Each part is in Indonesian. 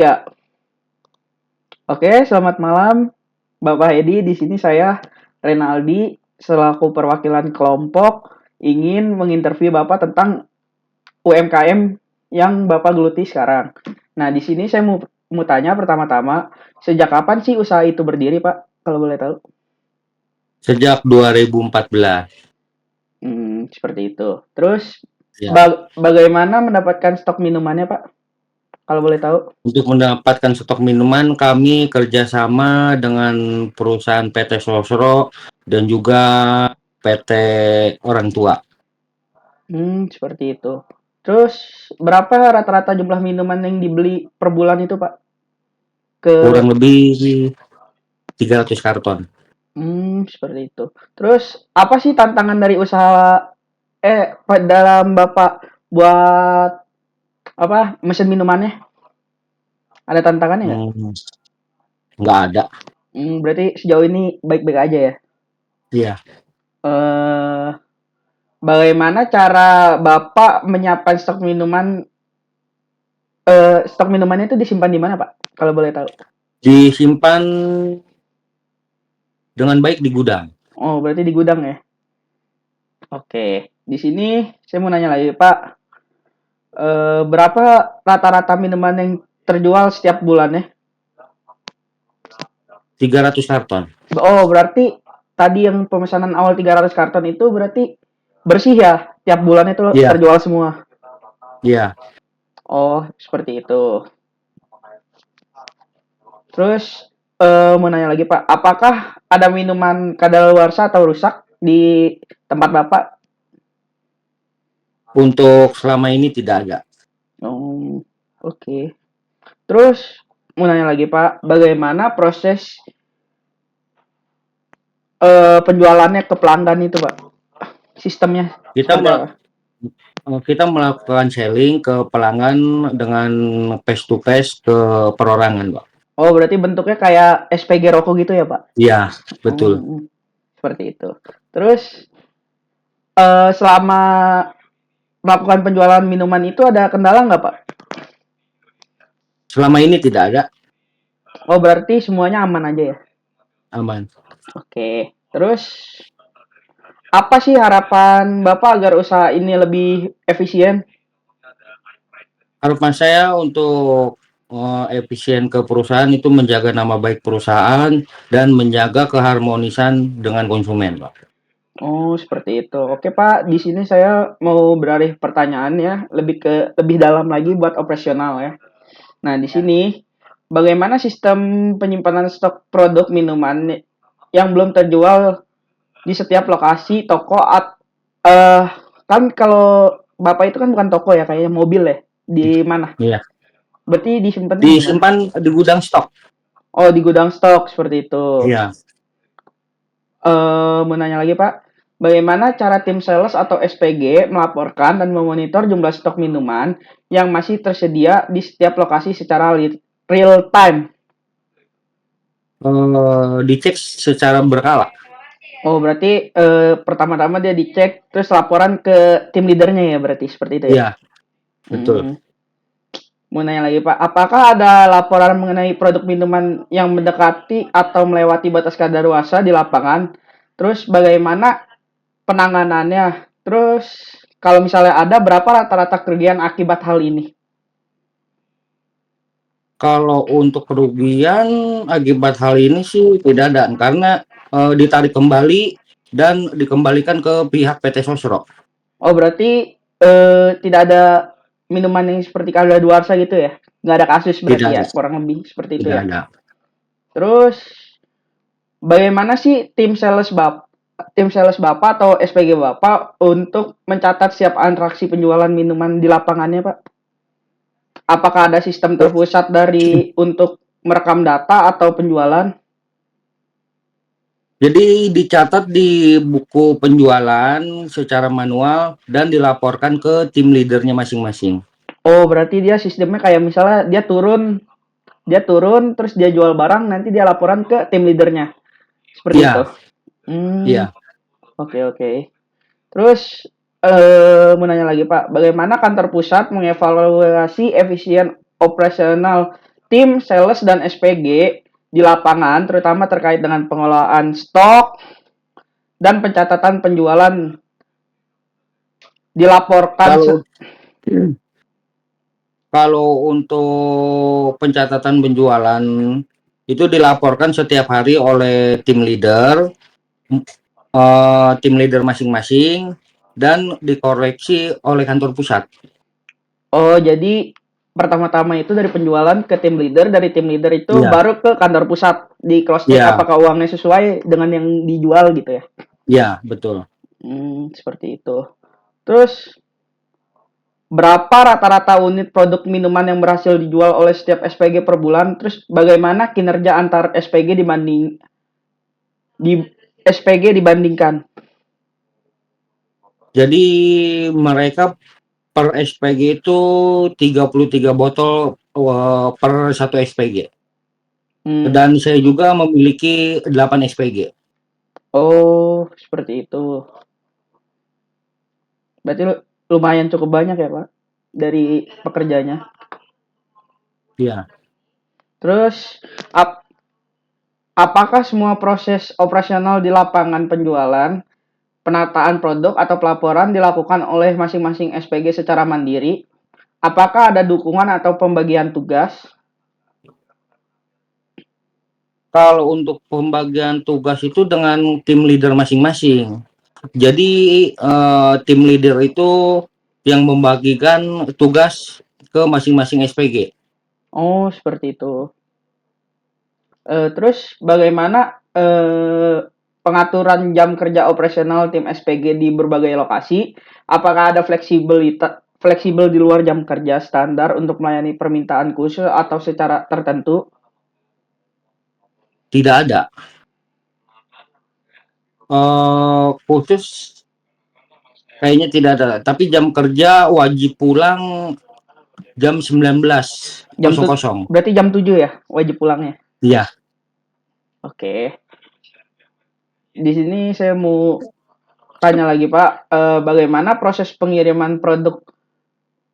Ya, oke, selamat malam Bapak Edi. Di sini saya Renaldi selaku perwakilan kelompok ingin menginterview Bapak tentang UMKM yang Bapak geluti sekarang. Nah, di sini saya mau tanya pertama-tama, sejak kapan sih usaha itu berdiri, Pak? Kalau boleh tahu. Sejak 2014, Seperti itu. Terus ya. bagaimana mendapatkan stok minumannya, Pak? Kalau boleh tahu. Untuk mendapatkan stok minuman, kami kerjasama dengan perusahaan PT Sosro dan juga PT Orang Tua. Seperti itu. Terus berapa rata-rata jumlah minuman yang dibeli per bulan itu, Pak? Ke Kurang lebih 300 karton. Seperti itu. Terus apa sih tantangan dari usaha dalam Bapak buat apa mesin minumannya? Ada tantangannya nggak? Hmm, nggak ada. Berarti sejauh ini baik-baik aja ya. Iya. Eh, bagaimana cara Bapak menyiapkan stok minumannya itu disimpan di mana, Pak? Kalau boleh tahu. Disimpan dengan baik di gudang. Oh, berarti di gudang ya. Oke. Di sini saya mau nanya lagi, Pak. Berapa rata-rata minuman yang terjual setiap bulannya? 300 karton. Oh, berarti tadi yang pemesanan awal 300 karton itu berarti bersih ya? Tiap bulan itu Iya, terjual semua. iya. Oh, seperti itu. Terus mau nanya lagi, Pak, apakah ada minuman kadaluarsa atau rusak di tempat Bapak? Untuk selama ini tidak ada. Oh, oke. Terus mau nanya lagi, Pak, bagaimana proses penjualannya ke pelanggan itu, Pak? Sistemnya Kita seperti apa? kita melakukan selling ke pelanggan dengan face to face ke perorangan, Pak. Oh, berarti bentuknya kayak SPG rokok gitu ya, Pak? Iya, betul. Hmm, seperti itu. Terus selama melakukan penjualan minuman itu ada kendala nggak, Pak? Selama ini tidak ada. Oh, berarti semuanya aman aja ya? Aman. Oke. Terus apa sih harapan Bapak agar usaha ini lebih efisien? Harapan saya untuk efisien ke perusahaan itu menjaga nama baik perusahaan dan menjaga keharmonisan dengan konsumen, Pak. Oh, seperti itu. Oke, Pak. Di sini saya mau beralih pertanyaan ya, lebih dalam lagi buat operasional ya. Nah, di sini bagaimana sistem penyimpanan stok produk minuman yang belum terjual di setiap lokasi toko eh kan kalau Bapak itu kan bukan toko ya, kayaknya mobil ya. Di mana? Iya. Berarti disimpannya di mana? Disimpan di gudang stok. Oh, di gudang stok seperti itu. Iya. Mau nanya lagi, Pak. Bagaimana cara tim sales atau SPG melaporkan dan memonitor jumlah stok minuman yang masih tersedia di setiap lokasi secara real time? Dicek secara berkala. Oh, berarti pertama-tama dia dicek, terus laporan ke tim leadernya ya, berarti seperti itu ya? Iya, betul. Hmm. Mau nanya lagi, Pak, apakah ada laporan mengenai produk minuman yang mendekati atau melewati batas kadaluarsa di lapangan? Terus bagaimana penanganannya? Terus kalau misalnya ada, berapa rata-rata kerugian akibat hal ini? Kalau untuk kerugian akibat hal ini sih tidak ada karena ditarik kembali dan dikembalikan ke pihak PT Sosro. Oh, berarti tidak ada minuman yang seperti kadaluarsa gitu ya? Nggak ada kasus Tidak berarti ya, ada, kurang lebih seperti itu tidak ya? ada. Terus bagaimana sih tim sales Bapak atau SPG Bapak untuk mencatat siap transaksi penjualan minuman di lapangannya, Pak? Apakah ada sistem Oh, terpusat untuk merekam data atau penjualan? jadi dicatat di buku penjualan secara manual dan dilaporkan ke tim leadernya masing-masing. Oh, berarti dia sistemnya kayak misalnya dia turun terus dia jual barang, nanti dia laporan ke tim leadernya. Seperti itu. Iya, Hmm, iya. oke oke. Terus mau nanya lagi, Pak, bagaimana kantor pusat mengevaluasi efisien operasional tim sales dan SPG di lapangan, terutama terkait dengan pengelolaan stok dan pencatatan penjualan dilaporkan Kalau kalau untuk pencatatan penjualan itu dilaporkan setiap hari oleh tim leader masing-masing dan dikoreksi oleh kantor pusat. Oh, jadi pertama-tama itu dari penjualan ke tim leader, dari tim leader itu Iya, baru ke kantor pusat di cross check iya, apakah uangnya sesuai dengan yang dijual gitu ya. iya, betul. Seperti itu. Terus berapa rata-rata unit produk minuman yang berhasil dijual oleh setiap SPG per bulan? Terus bagaimana kinerja antar SPG di SPG dibandingkan? Jadi mereka per SPG itu 33 botol per satu SPG. Hmm. Dan saya juga memiliki 8 SPG. Oh, seperti itu. Berarti lumayan cukup banyak ya, Pak, dari pekerjanya. Ya. Terus apakah semua proses operasional di lapangan penjualan, penataan produk atau pelaporan dilakukan oleh masing-masing SPG secara mandiri? Apakah ada dukungan atau pembagian tugas? Kalau untuk pembagian tugas itu dengan tim leader masing-masing. Jadi tim leader itu yang membagikan tugas ke masing-masing SPG. Oh, seperti itu. Terus bagaimana pengaturan jam kerja operasional tim SPG di berbagai lokasi? Apakah ada fleksibel di luar jam kerja standar untuk melayani permintaan khusus atau secara tertentu? Tidak ada. Khusus kayaknya tidak ada. Tapi jam kerja wajib pulang jam 19.00. Berarti jam 7 ya wajib pulangnya. Iya. Oke. Di sini saya mau tanya lagi Pak, bagaimana proses pengiriman produk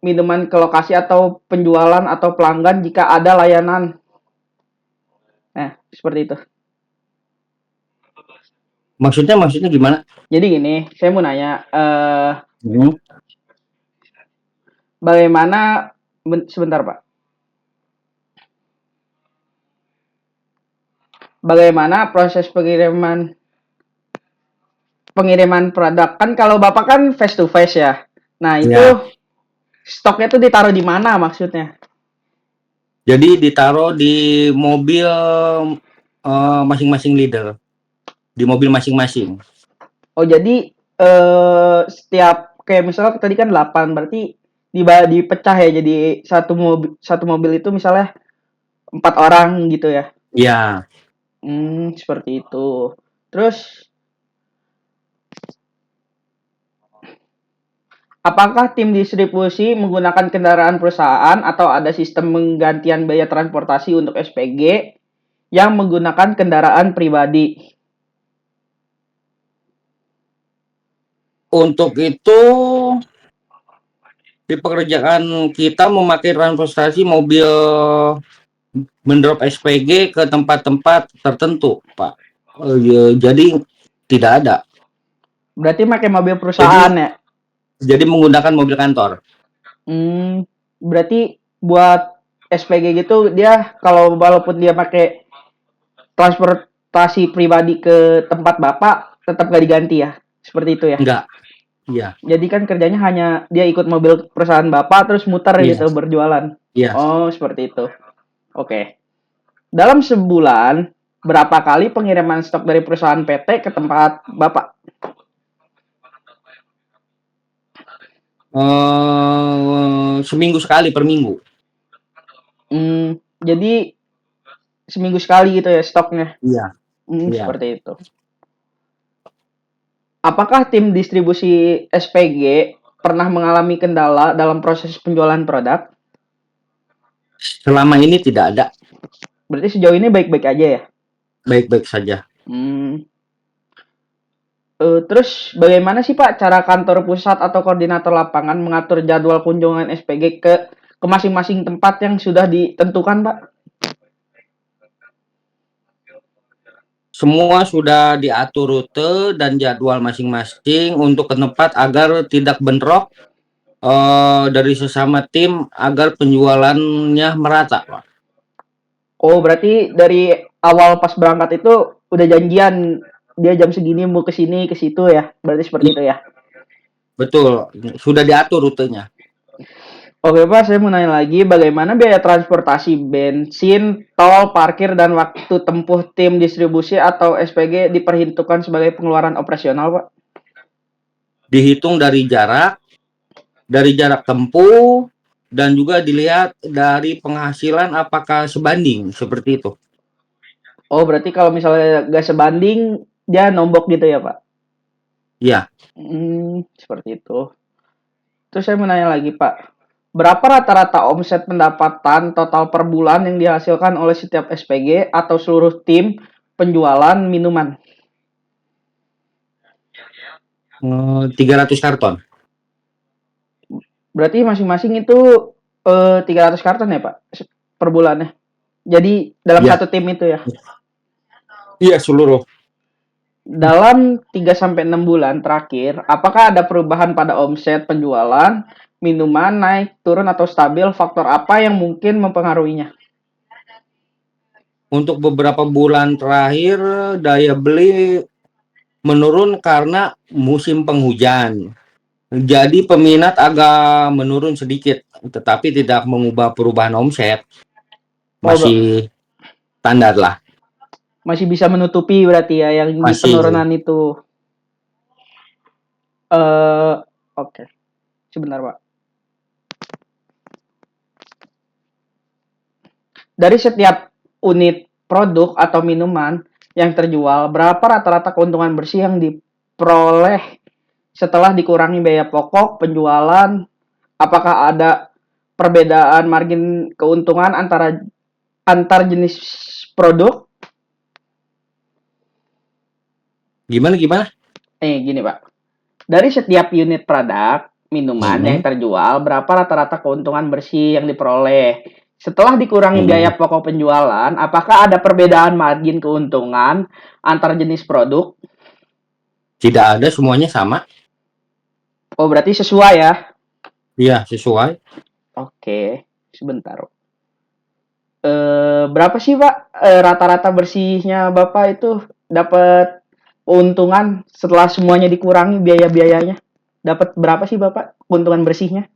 minuman ke lokasi atau penjualan atau pelanggan jika ada layanan? Nah, seperti itu. Maksudnya gimana? Jadi gini, saya mau nanya, Hmm. bagaimana sebentar Pak. Bagaimana proses pengiriman produk? Kan kalau Bapak kan face to face ya. Nah, Ya. itu stoknya tuh ditaruh di mana maksudnya? Jadi ditaruh di mobil masing-masing leader, di mobil masing-masing. Oh, jadi setiap kayak misalnya tadi kan 8 berarti dipecah ya jadi satu mobil itu misalnya 4 orang gitu ya. Ya. Seperti itu. Terus apakah tim distribusi menggunakan kendaraan perusahaan atau ada sistem penggantian biaya transportasi untuk SPG yang menggunakan kendaraan pribadi? Untuk itu di pekerjaan kita memakai transportasi mobil mendrop SPG ke tempat-tempat tertentu, Pak. Jadi tidak ada. Berarti pakai mobil perusahaan Jadi ya? jadi menggunakan mobil kantor. Berarti buat SPG gitu dia kalau walaupun dia pakai transportasi pribadi ke tempat Bapak tetap gak diganti ya? Seperti itu ya? Enggak. Iya. Jadi kan kerjanya hanya dia ikut mobil perusahaan Bapak terus muter Iya. gitu berjualan. Iya. Oh, seperti itu. Oke. Dalam sebulan berapa kali pengiriman stok dari perusahaan PT ke tempat Bapak? Seminggu sekali per minggu. Jadi seminggu sekali gitu ya stoknya. Iya. Iya. Seperti itu. Apakah tim distribusi SPG pernah mengalami kendala dalam proses penjualan produk? Selama ini tidak ada. Berarti sejauh ini baik-baik aja ya? Baik-baik saja. Terus bagaimana sih Pak cara kantor pusat atau koordinator lapangan mengatur jadwal kunjungan SPG ke masing-masing tempat yang sudah ditentukan Pak? semua sudah diatur rute dan jadwal masing-masing untuk ke tempat agar tidak bentrok dari sesama tim agar penjualannya merata, Pak. Oh, berarti dari awal pas berangkat itu udah janjian dia jam segini mau ke sini ke situ ya. Berarti seperti itu ya. Betul, sudah diatur rutenya. Oke Pak, saya mau nanya lagi bagaimana biaya transportasi bensin, tol, parkir, dan waktu tempuh tim distribusi atau SPG diperhitungkan sebagai pengeluaran operasional Pak? Dihitung dari jarak tempuh, dan juga dilihat dari penghasilan apakah sebanding, seperti itu. Oh, berarti kalau misalnya gak sebanding, dia nombok gitu ya Pak? Ya, Seperti itu. Terus saya mau nanya lagi Pak, berapa rata-rata omset pendapatan total per bulan yang dihasilkan oleh setiap SPG atau seluruh tim penjualan minuman? 300 karton. Berarti masing-masing itu 300 karton ya Pak per bulannya. Jadi dalam Ya, satu tim itu ya. iya seluruh. Dalam 3 sampai 6 bulan terakhir, apakah ada perubahan pada omset penjualan minuman naik, turun atau stabil? Faktor apa yang mungkin mempengaruhinya? Untuk beberapa bulan terakhir daya beli menurun karena musim penghujan. Jadi peminat agak menurun sedikit, tetapi tidak mengubah perubahan omset. Oh, Masih standar lah. masih bisa menutupi berarti ya yang di Masih. penurunan itu. Oke. Okay. Sebentar, Pak. Dari setiap unit produk atau minuman yang terjual, berapa rata-rata keuntungan bersih yang diperoleh setelah dikurangi biaya pokok, penjualan? Apakah ada perbedaan margin keuntungan antar jenis produk? Gimana? Gini, Pak. Dari setiap unit produk minuman yang Hmm, terjual, berapa rata-rata keuntungan bersih yang diperoleh? Setelah dikurangi hmm. biaya pokok penjualan, apakah ada perbedaan margin keuntungan antar jenis produk? Tidak ada, semuanya sama. Oh, berarti sesuai ya? Iya, sesuai. Oke, sebentar. Berapa sih, Pak, rata-rata bersihnya Bapak itu dapat keuntungan setelah semuanya dikurangi biaya-biayanya? Dapat berapa sih Bapak keuntungan bersihnya?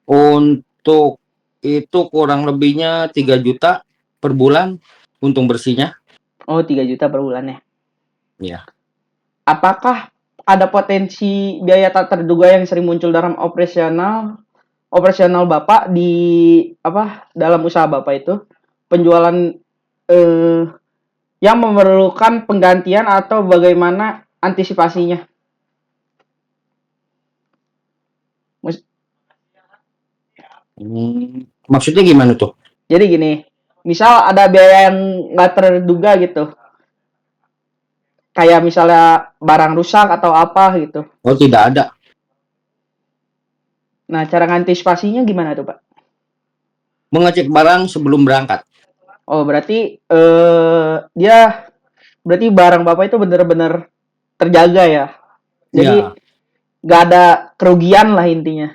Untuk itu kurang lebihnya 3 juta per bulan untung bersihnya. Oh, 3 juta per bulan ya. Ya. Apakah ada potensi biaya tak terduga yang sering muncul dalam operasional Bapak di dalam usaha Bapak itu? Penjualan eh, yang memerlukan penggantian atau bagaimana antisipasinya? Maksudnya gimana tuh? Jadi gini, misal ada biaya yang nggak terduga gitu, kayak misalnya barang rusak atau apa gitu. Oh, tidak ada. Nah, cara ngantisipasinya gimana tuh, Pak? Mengecek barang sebelum berangkat. Oh, berarti berarti barang Bapak itu benar-benar terjaga ya. Jadi Ya, nggak ada kerugian lah intinya.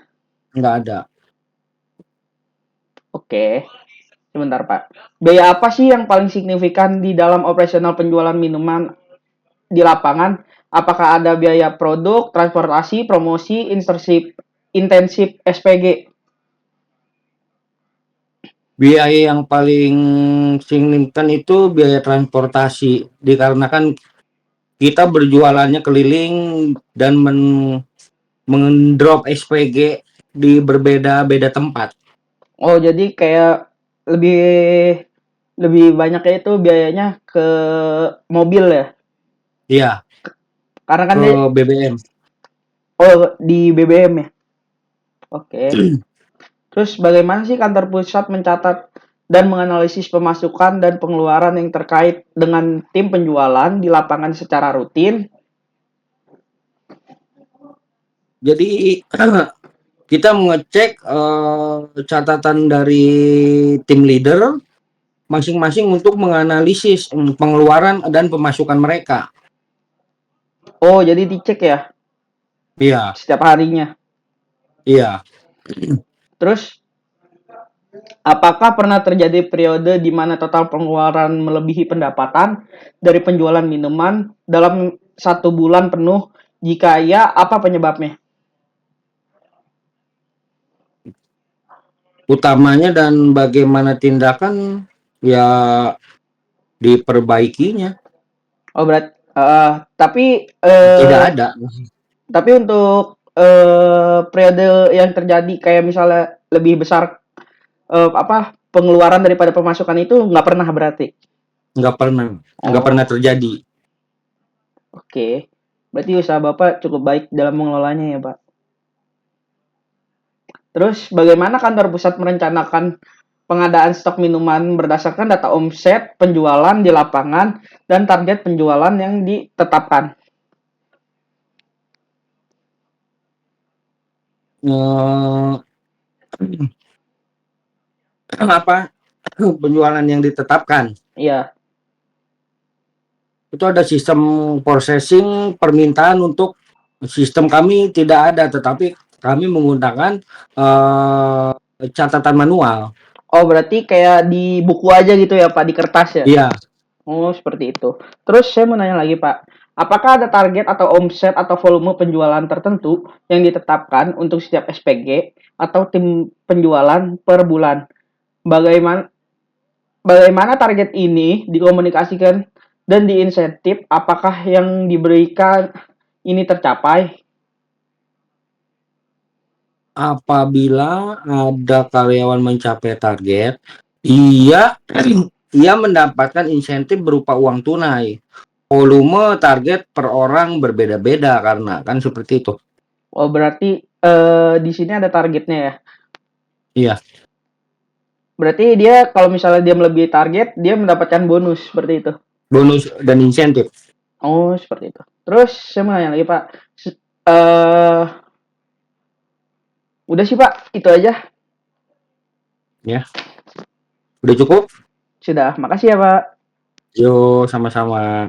nggak ada. Oke, sebentar Pak. Biaya apa sih yang paling signifikan di dalam operasional penjualan minuman di lapangan? Apakah ada biaya produk, transportasi, promosi, intensif SPG? Biaya yang paling signifikan itu biaya transportasi, dikarenakan kita berjualannya keliling dan mendrop SPG di berbeda-beda tempat. Oh, jadi kayak lebih lebih banyaknya itu biayanya ke mobil ya? Iya, Karena kan ke dia BBM. di BBM ya. Oke. Terus bagaimana sih kantor pusat mencatat dan menganalisis pemasukan dan pengeluaran yang terkait dengan tim penjualan di lapangan secara rutin? Jadi kita mengecek catatan dari tim leader masing-masing untuk menganalisis pengeluaran dan pemasukan mereka. Oh, jadi dicek ya Iya, setiap harinya. iya. Terus, apakah pernah terjadi periode di mana total pengeluaran melebihi pendapatan dari penjualan minuman dalam 1 bulan penuh? Jika iya, apa penyebabnya? Utamanya dan bagaimana tindakan ya diperbaikinya. Oh, tapi Tidak ada. tapi untuk periode yang terjadi kayak misalnya lebih besar pengeluaran daripada pemasukan itu nggak pernah berarti. Nggak pernah, nggak pernah Oh, terjadi. oke. Berarti usaha Bapak cukup baik dalam mengelolanya ya, Pak. Terus bagaimana kantor pusat merencanakan pengadaan stok minuman berdasarkan data omset, penjualan di lapangan, dan target penjualan yang ditetapkan? Eh, apa penjualan yang ditetapkan Iya. itu ada sistem processing permintaan. Untuk sistem kami tidak ada, tetapi kami menggunakan catatan manual. Oh, berarti kayak di buku aja gitu ya, Pak, di kertas ya? Iya, Oh, seperti itu. Terus saya mau nanya lagi, Pak. Apakah ada target atau omset atau volume penjualan tertentu yang ditetapkan untuk setiap SPG atau tim penjualan per bulan? Bagaimana bagaimana target ini dikomunikasikan dan diinsentif? Apakah yang diberikan ini tercapai? apabila ada karyawan mencapai target, ia ia mendapatkan insentif berupa uang tunai. Volume target per orang berbeda-beda karena kan seperti itu. Oh, berarti di sini ada targetnya ya. Iya, Berarti dia kalau misalnya dia melebihi target, dia mendapatkan bonus seperti itu. bonus dan insentif. Oh, seperti itu. Terus saya mau nanya lagi, Pak. Eh Udah sih, Pak. Itu aja. Ya, udah cukup. Sudah. Makasih ya, Pak. Yo, sama-sama.